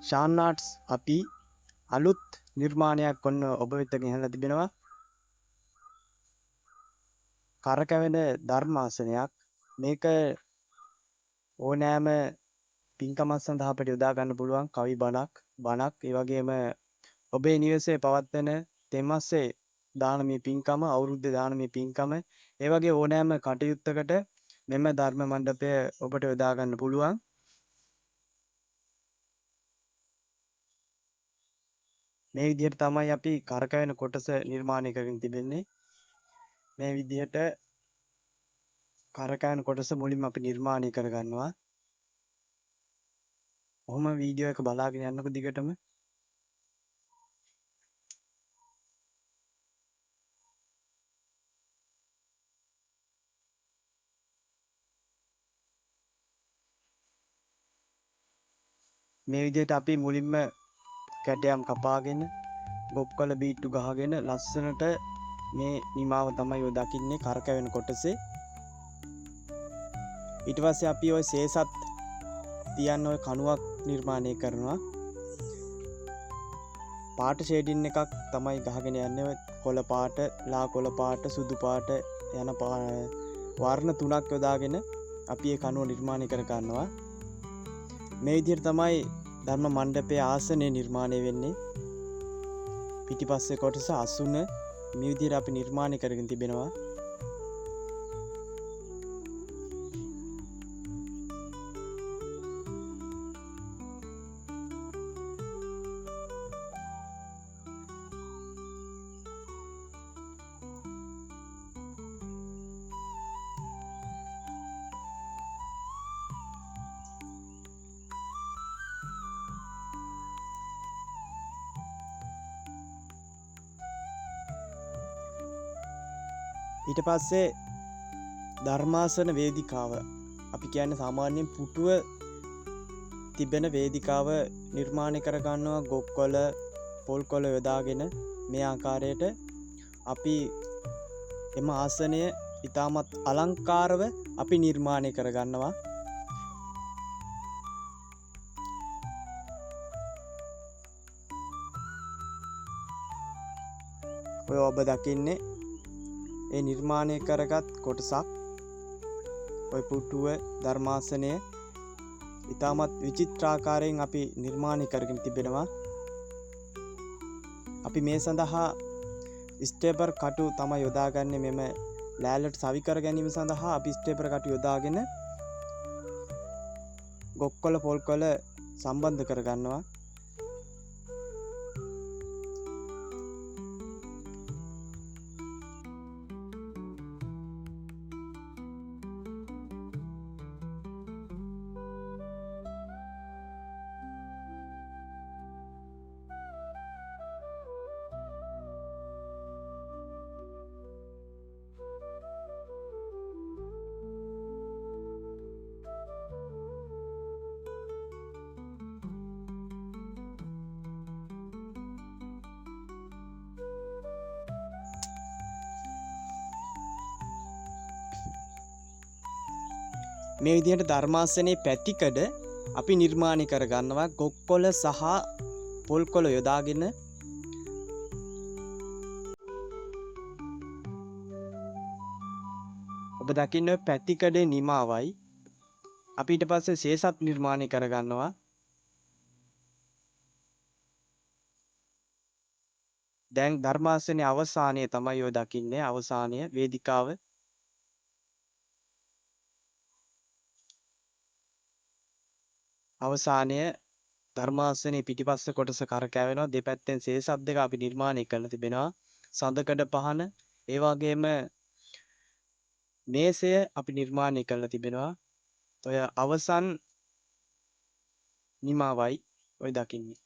Shan arts අපි අලුත් නිර්මාණයක් ඔන්න ඔබ වෙත ගෙනලා තිබෙනවා. කරකැවෙන ධර්මාසනයක්. මේක ඕනෑම පින්කමක් සඳහා අපිට යොදා ගන්න පුළුවන් කවි බණක් ඒ වගේම ඔබේ නිවසේ පවත්වන තෙමස්සේ දානමය පින්කම අවුරුද්ද දානමය පින්කම ඒ වගේ ඕනෑම කටයුත්තකට මෙම ධර්ම මණ්ඩපය ඔබට යොදා ගන්න පුළුවන්. මේ විදිහට තමයි අපි කරකැවෙන කොටස නිර්මාණය කරගෙන තිබෙන්නේ. මේ විදිහට කරකැවෙන කොටස මුලින්ම අපි නිර්මාණය කරගන්නවා. ඔහොම වීඩියෝ එක බලාගෙන යන්නකො දිගටම. මේ විදිහට අපි මුලින්ම කැටයම් කපාගෙන ගොප්කොළ බීට්ටු ගහගෙන ලස්සනට මේ නිමාව තමයි ඔය දකින්නේ කරකැවෙන කොටසේ. ඊට පස්සේ අපි ওই සේසත් තියන්න ওই කණුවක් නිර්මාණය කරනවා. පාට ෂේඩින් එකක් තමයි ගහගෙන යන්නේ. ඔය කොළ පාට, ලා කොළ පාට, සුදු පාට යන වර්ණ තුනක් යොදාගෙන අපි මේ කණුව නිර්මාණය කර ගන්නවා. මේ විදිහට තමයි ධර්ම මණ්ඩපයේ ආසනය නිර්මාණය වෙන්නේ. පිටිපස්සේ කොටස අසුන මේ විදිහට අපි නිර්මාණය කරගෙන තිබෙනවා. ඊට පස්සේ ධර්මාසන වේදිකාව අපි කියන්නේ සාමාන්‍යයෙන් පුටුව තිබෙන වේදිකාව නිර්මාණය කර ගන්නවා. ගොක්කොළ පොල් කොළ යොදාගෙන මේ ආකාරයට අපි එම ආසනය ඉතාමත් අලංකාරව අපි නිර්මාණය කර ගන්නවා. ඔය ඔබ දකින්නේ ඒ නිර්මාණය කරගත් කොටසක්. ඔය පුටුව ධර්මාසනය ඉතාමත් විචිත්‍රාකාරයෙන් අපි නිර්මාණය කරගෙන තිබෙනවා. අපි මේ සඳහා ස්ටේපර් කටු තමයි යොදාගන්නේ. මෙම ලෑල්ලට සවි කර ගැනීම සඳහා අපි ස්ටේපර් කටු යොදාගෙන ගොක්කොළ පොල් කොළ සම්බන්ධ කර ගන්නවා. මේ විදිහට ධර්මාසනයේ පැතිකඩ අපි නිර්මාණය කර ගන්නවා ගොක්කොළ සහ පොල් කොළ යොදාගෙන. ඔබ දකින්නේ පැතිකඩේ නිමාවයි. අපි ඊට පස්සේ සේසත් නිර්මාණය කර ගන්නවා. දැන් ධර්මාසනයේ අවසානයේ තමයි ඔය දකින්නේ අවසානය වේදිකාව. අවසානය ධර්මාසනයේ පිටිපස්ස කොටස කරකැවෙනවා. දෙපැත්තෙන් සේසත් දෙක අපි නිර්මාණය කරලා තිබෙනවා. සඳකඩ පහන ඒ වගේම මේසය අපි නිර්මාණය කරලා තිබෙනවා. ඔය අවසන් නිමාවයි ඔය දකින්නේ.